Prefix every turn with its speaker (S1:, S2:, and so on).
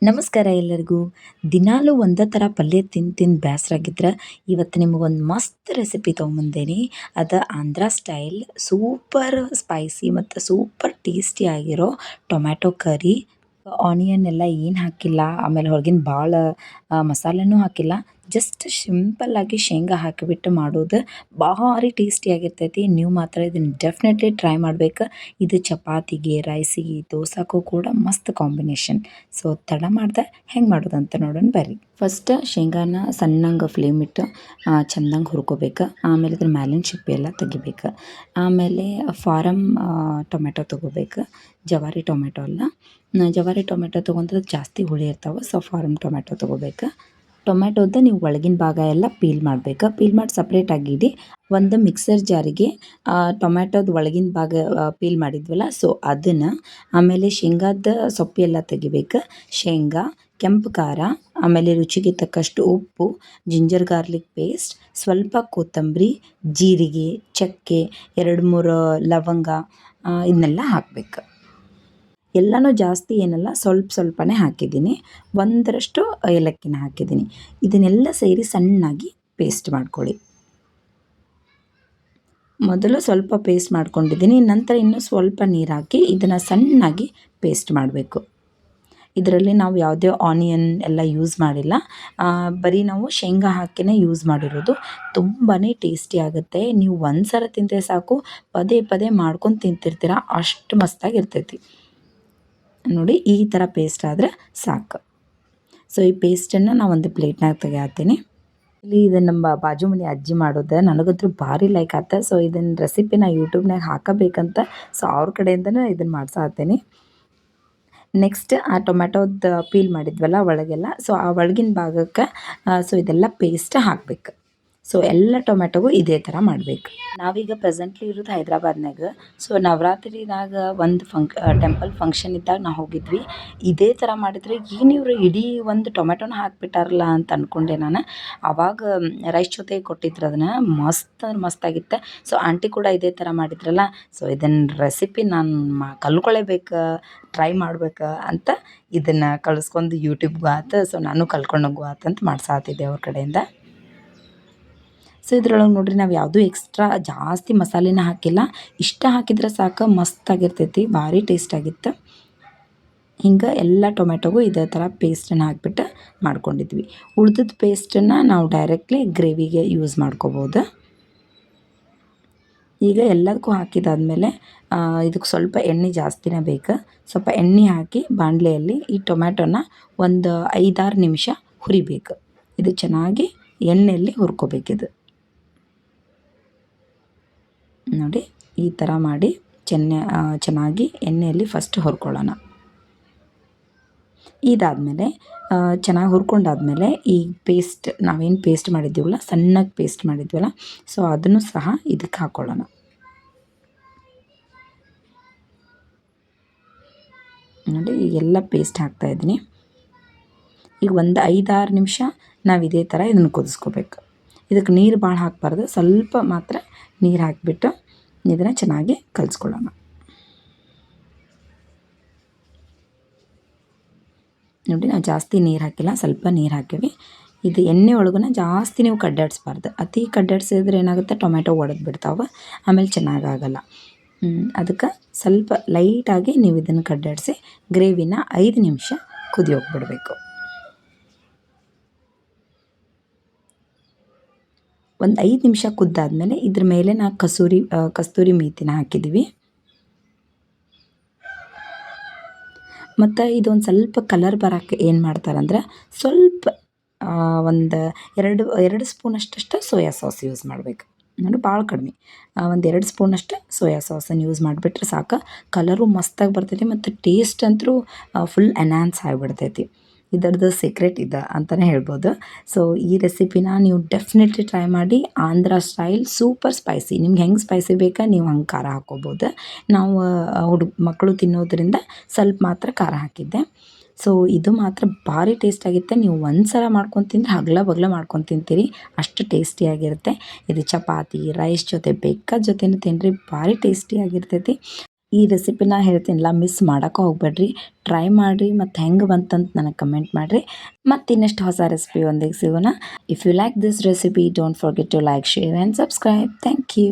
S1: ನಮಸ್ಕಾರ ಎಲ್ಲರಿಗೂ. ದಿನಾಲೂ ಒಂದೇ ಥರ ಪಲ್ಯ ತಿಂದು ಬೇಸರಾಗಿದ್ರೆ ಇವತ್ತು ನಿಮಗೊಂದು ಮಸ್ತ್ ರೆಸಿಪಿ ತೊಗೊಂಬಂದೇನಿ. ಅದು ಆಂಧ್ರ ಸ್ಟೈಲ್ ಸೂಪರ್ ಸ್ಪೈಸಿ ಮತ್ತು ಸೂಪರ್ ಟೇಸ್ಟಿ ಆಗಿರೋ ಟೊಮ್ಯಾಟೊ ಕರಿ. ಆನಿಯನ್ ಎಲ್ಲ ಏನು ಹಾಕಿಲ್ಲ, ಆಮೇಲೆ ಹೊರಗಿಂದ ಭಾಳ ಮಸಾಲೆನೂ ಹಾಕಿಲ್ಲ. ಜಸ್ಟ್ ಸಿಂಪಲ್ಲಾಗಿ ಶೇಂಗಾ ಹಾಕಿಬಿಟ್ಟು ಮಾಡೋದು ಭಾರಿ ಟೇಸ್ಟಿಯಾಗಿರ್ತೈತಿ. ನೀವು ಮಾತ್ರ ಇದನ್ನು ಡೆಫಿನೆಟ್ಲಿ ಟ್ರೈ ಮಾಡ್ಬೇಕು. ಇದು ಚಪಾತಿಗೆ, ರೈಸಿಗೆ, ದೋಸೆಗೂ ಕೂಡ ಮಸ್ತ್ ಕಾಂಬಿನೇಷನ್. ಸೊ ತಡ ಮಾಡ್ದೆ ಹೆಂಗೆ ಮಾಡೋದಂತ ನೋಡೋಣ ಬರ್ರಿ. ಫಸ್ಟ್ ಶೇಂಗಾನ ಸಣ್ಣಂಗೆ ಫ್ಲೇಮ್ ಇಟ್ಟು ಚೆಂದಂಗೆ ಹುರ್ಕೋಬೇಕು. ಆಮೇಲೆ ಇದ್ರ ಮ್ಯಾಲಿನ ಸಿಪ್ಪೆ ಎಲ್ಲ ತೆಗಿಬೇಕು. ಆಮೇಲೆ ಫಾರಮ್ ಟೊಮೆಟೊ ತೊಗೋಬೇಕು, ಜವಾರಿ ಟೊಮೆಟೊ ಅಲ್ಲ. ಜವಾರಿ ಟೊಮೆಟೊ ತೊಗೊಂಡ್ರೆ ಜಾಸ್ತಿ ಹುಳಿ ಇರ್ತಾವೆ, ಸೊ ಫಾರಮ್ ಟೊಮೆಟೊ ತೊಗೋಬೇಕು. ಟೊಮೆಟೊದ ನೀವು ಒಳಗಿನ ಭಾಗ ಎಲ್ಲ ಪೀಲ್ ಮಾಡಬೇಕು. ಪೀಲ್ ಮಾಡಿ ಸಪ್ರೇಟಾಗಿ ಇಡಿ. ಒಂದು ಮಿಕ್ಸರ್ ಜಾರಿಗೆ ಟೊಮ್ಯಾಟೊದ ಒಳಗಿನ ಭಾಗ ಪೀಲ್ ಮಾಡಿದ್ವಲ್ಲ, ಸೊ ಅದನ್ನು, ಆಮೇಲೆ ಶೇಂಗಾದ ಸೊಪ್ಪು ಎಲ್ಲ ತೆಗಿಬೇಕು. ಶೇಂಗಾ, ಕೆಂಪು ಖಾರ, ಆಮೇಲೆ ರುಚಿಗೆ ತಕ್ಕಷ್ಟು ಉಪ್ಪು, ಜಿಂಜರ್ ಗಾರ್ಲಿಕ್ ಪೇಸ್ಟ್, ಸ್ವಲ್ಪ ಕೊತ್ತಂಬರಿ, ಜೀರಿಗೆ, ಚಕ್ಕೆ, 2-3 ಲವಂಗ, ಇದನ್ನೆಲ್ಲ ಹಾಕಬೇಕು. ಎಲ್ಲನೂ ಜಾಸ್ತಿ ಏನಲ್ಲ, ಸ್ವಲ್ಪನೇ ಹಾಕಿದ್ದೀನಿ. ಒಂದರಷ್ಟು ಏಲಕ್ಕಿನ ಹಾಕಿದ್ದೀನಿ. ಇದನ್ನೆಲ್ಲ ಸೇರಿ ಸಣ್ಣಾಗಿ ಪೇಸ್ಟ್ ಮಾಡ್ಕೊಳ್ಳಿ. ಮೊದಲು ಸ್ವಲ್ಪ ಪೇಸ್ಟ್ ಮಾಡ್ಕೊಂಡಿದ್ದೀನಿ, ನಂತರ ಇನ್ನೂ ಸ್ವಲ್ಪ ನೀರು ಹಾಕಿ ಇದನ್ನು ಸಣ್ಣಾಗಿ ಪೇಸ್ಟ್ ಮಾಡಬೇಕು. ಇದರಲ್ಲಿ ನಾವು ಯಾವುದೇ ಆನಿಯನ್ ಎಲ್ಲ ಯೂಸ್ ಮಾಡಿಲ್ಲ, ಬರೀ ನಾವು ಶೇಂಗಾ ಹಾಕಿನೇ ಯೂಸ್ ಮಾಡಿರೋದು. ತುಂಬಾ ಟೇಸ್ಟಿ ಆಗುತ್ತೆ. ನೀವು ಒಂದು ಸಲ ತಿಂದರೆ ಸಾಕು, ಪದೇ ಪದೇ ಮಾಡ್ಕೊಂಡು ತಿಂತಿರ್ತೀರ, ಅಷ್ಟು ಮಸ್ತಾಗಿರ್ತೈತಿ. ನೋಡಿ ಈ ಥರ ಪೇಸ್ಟ್ ಆದರೆ ಸಾಕು. ಸೊ ಈ ಪೇಸ್ಟನ್ನು ನಾನು ಒಂದು ಪ್ಲೇಟ್ನಾಗ ತೆಗಿತೀನಿ. ಇಲ್ಲಿ ಇದನ್ನು ನಮ್ಮ ಬಾಜು ಮನೆ ಅಜ್ಜಿ ಮಾಡೋದು ನನಗಂತೂ ಭಾರಿ ಲೈಕ್ ಆತ. ಸೊ ಇದನ್ನು ರೆಸಿಪಿನ ಯೂಟ್ಯೂಬ್ನಾಗ ಹಾಕಬೇಕಂತ ಸೊ ಅವ್ರ ಕಡೆಯಿಂದನೇ ಇದನ್ನು ಮಾಡ್ಸಾತೀನಿ. ನೆಕ್ಸ್ಟ್ ಆ ಟೊಮ್ಯಾಟೋದ ಪೀಲ್ ಮಾಡಿದ್ವಲ್ಲ ಒಳಗೆಲ್ಲ, ಸೊ ಆ ಒಳಗಿನ ಭಾಗಕ್ಕೆ ಸೊ ಇದೆಲ್ಲ ಪೇಸ್ಟ್ ಹಾಕಬೇಕು. ಸೊ ಎಲ್ಲ ಟೊಮ್ಯಾಟೊಗೂ ಇದೇ ಥರ ಮಾಡಬೇಕು. ನಾವೀಗ ಪ್ರೆಸೆಂಟ್ಲಿ ಇರೋದು ಹೈದ್ರಾಬಾದ್ನಾಗ. ಸೊ ನವರಾತ್ರಿನಾಗ ಒಂದು ಟೆಂಪಲ್ ಫಂಕ್ಷನ್ ಇದ್ದಾಗ ನಾವು ಹೋಗಿದ್ವಿ. ಇದೇ ಥರ ಮಾಡಿದರೆ ಏನು ಇವರು ಇಡೀ ಒಂದು ಟೊಮ್ಯಾಟೊನ ಹಾಕಿಬಿಟ್ಟಾರಲ್ಲ ಅಂತ ಅಂದ್ಕೊಂಡೆ ನಾನು. ಆವಾಗ ರೈಸ್ ಜೊತೆ ಕೊಟ್ಟಿದ್ರು ಅದನ್ನು, ಮಸ್ತ್ ಅಂದ್ರೆ ಮಸ್ತಾಗಿತ್ತು. ಸೊ ಆಂಟಿ ಕೂಡ ಇದೇ ಥರ ಮಾಡಿದ್ರಲ್ಲ, ಸೊ ಇದನ್ನು ರೆಸಿಪಿ ನಾನು ಕಲ್ಕೊಳ್ಬೇಕು, ಟ್ರೈ ಮಾಡ್ಬೇಕು ಅಂತ ಇದನ್ನು ಕಳಿಸ್ಕೊಂಡು ಯೂಟ್ಯೂಬ್ಗೂ ಆತು. ಸೊ ನಾನು ಕಲ್ತ್ಕೊಂಡೋಗು ಆತಂತ ಮಾಡ್ಸಾತಿದ್ದೆ ಅವ್ರ ಕಡೆಯಿಂದ. ಸೊ ಇದ್ರೊಳಗೆ ನೋಡಿರಿ, ನಾವು ಯಾವುದೂ ಎಕ್ಸ್ಟ್ರಾ ಜಾಸ್ತಿ ಮಸಾಲೆನ ಹಾಕಿಲ್ಲ. ಇಷ್ಟ ಹಾಕಿದ್ರೆ ಸಾಕು, ಮಸ್ತಾಗಿರ್ತೈತಿ, ಭಾರಿ ಟೇಸ್ಟಾಗಿತ್ತು. ಹಿಂಗೆ ಎಲ್ಲ ಟೊಮೆಟೊಗೂ ಇದೇ ಥರ ಪೇಸ್ಟನ್ನು ಹಾಕಿಬಿಟ್ಟು ಮಾಡ್ಕೊಂಡಿದ್ವಿ. ಉಳ್ದಿದ್ದ ಪೇಸ್ಟನ್ನು ನಾವು ಡೈರೆಕ್ಟ್ಲಿ ಗ್ರೇವಿಗೆ ಯೂಸ್ ಮಾಡ್ಕೋಬೋದು. ಈಗ ಎಲ್ಲದಕ್ಕೂ ಹಾಕಿದಾದ್ಮೇಲೆ ಇದಕ್ಕೆ ಸ್ವಲ್ಪ ಎಣ್ಣೆ ಜಾಸ್ತಿನೇ ಬೇಕು. ಸ್ವಲ್ಪ ಎಣ್ಣೆ ಹಾಕಿ ಬಾಣಲೆಯಲ್ಲಿ ಈ ಟೊಮ್ಯಾಟೊನ ಒಂದು 5-6 ನಿಮಿಷ ಹುರಿಬೇಕು. ಇದು ಚೆನ್ನಾಗಿ ಎಣ್ಣೆಯಲ್ಲಿ ಹುರ್ಕೋಬೇಕಿದು. ನೋಡಿ ಈ ಥರ ಮಾಡಿ ಚೆನ್ನಾಗಿ ಎಣ್ಣೆಯಲ್ಲಿ ಫಸ್ಟ್ ಹುರ್ಕೊಳ್ಳೋಣ. ಇದಾದಮೇಲೆ ಚೆನ್ನಾಗಿ ಹುರ್ಕೊಂಡಾದ್ಮೇಲೆ ಈ ಪೇಸ್ಟ್, ನಾವೇನು ಪೇಸ್ಟ್ ಮಾಡಿದ್ದೀವಲ್ಲ, ಸಣ್ಣಗೆ ಪೇಸ್ಟ್ ಮಾಡಿದ್ವಲ್ಲ, ಸೊ ಅದನ್ನು ಸಹ ಇದಕ್ಕೆ ಹಾಕ್ಕೊಳ್ಳೋಣ. ನೋಡಿ ಈಗೆಲ್ಲ ಪೇಸ್ಟ್ ಹಾಕ್ತಾಯಿದ್ದೀನಿ. ಈಗ ಒಂದು 5-6 ನಿಮಿಷ ನಾವು ಇದೇ ಥರ ಇದನ್ನು ಕುದಿಸ್ಕೋಬೇಕು. ಇದಕ್ಕೆ ನೀರು ಭಾಳ ಹಾಕಬಾರ್ದು, ಸ್ವಲ್ಪ ಮಾತ್ರ ನೀರು ಹಾಕಿಬಿಟ್ಟು ಇದನ್ನು ಚೆನ್ನಾಗಿ ಕಲಿಸ್ಕೊಳ್ಳೋಣ. ನೋಡಿ ನಾವು ಜಾಸ್ತಿ ನೀರು ಹಾಕಿಲ್ಲ, ಸ್ವಲ್ಪ ನೀರು ಹಾಕೀವಿ. ಇದು ಎಣ್ಣೆ ಒಳಗೂ ಜಾಸ್ತಿ ನೀವು ಕಡ್ಡಾಡಿಸ್ಬಾರ್ದು. ಅತಿ ಕಡ್ಡಾಡಿಸಿದ್ರೆ ಏನಾಗುತ್ತೆ, ಟೊಮೆಟೊ ಒಡೆದು ಬಿಡ್ತಾವೆ, ಆಮೇಲೆ ಚೆನ್ನಾಗಾಗಲ್ಲ. ಅದಕ್ಕೆ ಸ್ವಲ್ಪ ಲೈಟಾಗಿ ನೀವು ಇದನ್ನು ಕಡ್ಡಾಡಿಸಿ ಗ್ರೇವಿನ 5 ನಿಮಿಷ ಕುದಿಯೋಗ್ಬಿಡಬೇಕು. ಒಂದು 5 ನಿಮಿಷ ಕುದ್ದಾದ್ಮೇಲೆ ಇದ್ರ ಮೇಲೆ ನಾವು ಕಸ್ತೂರಿ ಮೇಥಿನ ಹಾಕಿದ್ದೀವಿ. ಮತ್ತು ಇದೊಂದು ಸ್ವಲ್ಪ ಕಲರ್ ಬರೋಕ್ಕೆ ಏನು ಮಾಡ್ತಾರಂದ್ರೆ, ಸ್ವಲ್ಪ ಒಂದು 2 ಸ್ಪೂನಷ್ಟು ಸೋಯಾ ಸಾಸ್ ಯೂಸ್ ಮಾಡಬೇಕು. ನೋಡಿ ಭಾಳ ಕಡಿಮೆ, ಒಂದು 2 ಸ್ಪೂನಷ್ಟು ಸೋಯಾ ಸಾಸನ್ನು ಯೂಸ್ ಮಾಡಿಬಿಟ್ರೆ ಸಾಕು. ಕಲರು ಮಸ್ತಾಗಿ ಬರ್ತೈತಿ ಮತ್ತು ಟೇಸ್ಟ್ ಅಂತೂ ಫುಲ್ ಎನ್ಹಾನ್ಸ್ ಆಗಿಬಿಡ್ತೈತಿ. ಇದರದ್ದು ಸೀಕ್ರೆಟ್ ಇದೆ ಅಂತಲೇ ಹೇಳ್ಬೋದು. ಸೊ ಈ ರೆಸಿಪಿನ ನೀವು ಡೆಫಿನೆಟ್ಲಿ ಟ್ರೈ ಮಾಡಿ. Andhra style super spicy. ನಿಮ್ಗೆ ಹೆಂಗೆ ಸ್ಪೈಸಿ ಬೇಕಾ ನೀವು ಹಂಗೆ ಖಾರ ಹಾಕ್ಕೋಬೋದು. ನಾವು ಮಕ್ಕಳು ತಿನ್ನೋದ್ರಿಂದ ಸ್ವಲ್ಪ ಮಾತ್ರ ಖಾರ ಹಾಕಿದ್ದೆ. ಸೊ ಇದು ಮಾತ್ರ ಭಾರಿ ಟೇಸ್ಟಾಗಿರುತ್ತೆ. ನೀವು ಒಂದು ಸಲ ಮಾಡ್ಕೊಂಡು ತಿಂದರೆ ಹಗಲ ಬಗಲ ಮಾಡ್ಕೊಂಡು ತಿಂತೀರಿ, ಅಷ್ಟು ಟೇಸ್ಟಿಯಾಗಿರುತ್ತೆ. ಇದು ಚಪಾತಿ, ರೈಸ್ ಜೊತೆ ಬೇಕಾದ ಜೊತೆನೂ ತಿನ್ನಿರಿ, ಭಾರಿ ಟೇಸ್ಟಿಯಾಗಿರ್ತೈತಿ. ಈ ರೆಸಿಪಿನ ಹೇಳ್ತೀನಲ್ಲ, ಮಿಸ್ ಮಾಡೋಕೆ ಹೋಗ್ಬೇಡ್ರಿ. ಟ್ರೈ ಮಾಡಿರಿ ಮತ್ತು ಹೆಂಗೆ ಬಂತಂತ ನನಗೆ ಕಮೆಂಟ್ ಮಾಡಿರಿ. ಮತ್ತು ಇನ್ನಷ್ಟು ಹೊಸ ರೆಸಿಪಿ ಒಂದಿಗೆ ಸಿಗೋಣ. If you like this recipe, don't forget to like, share and subscribe. Thank you.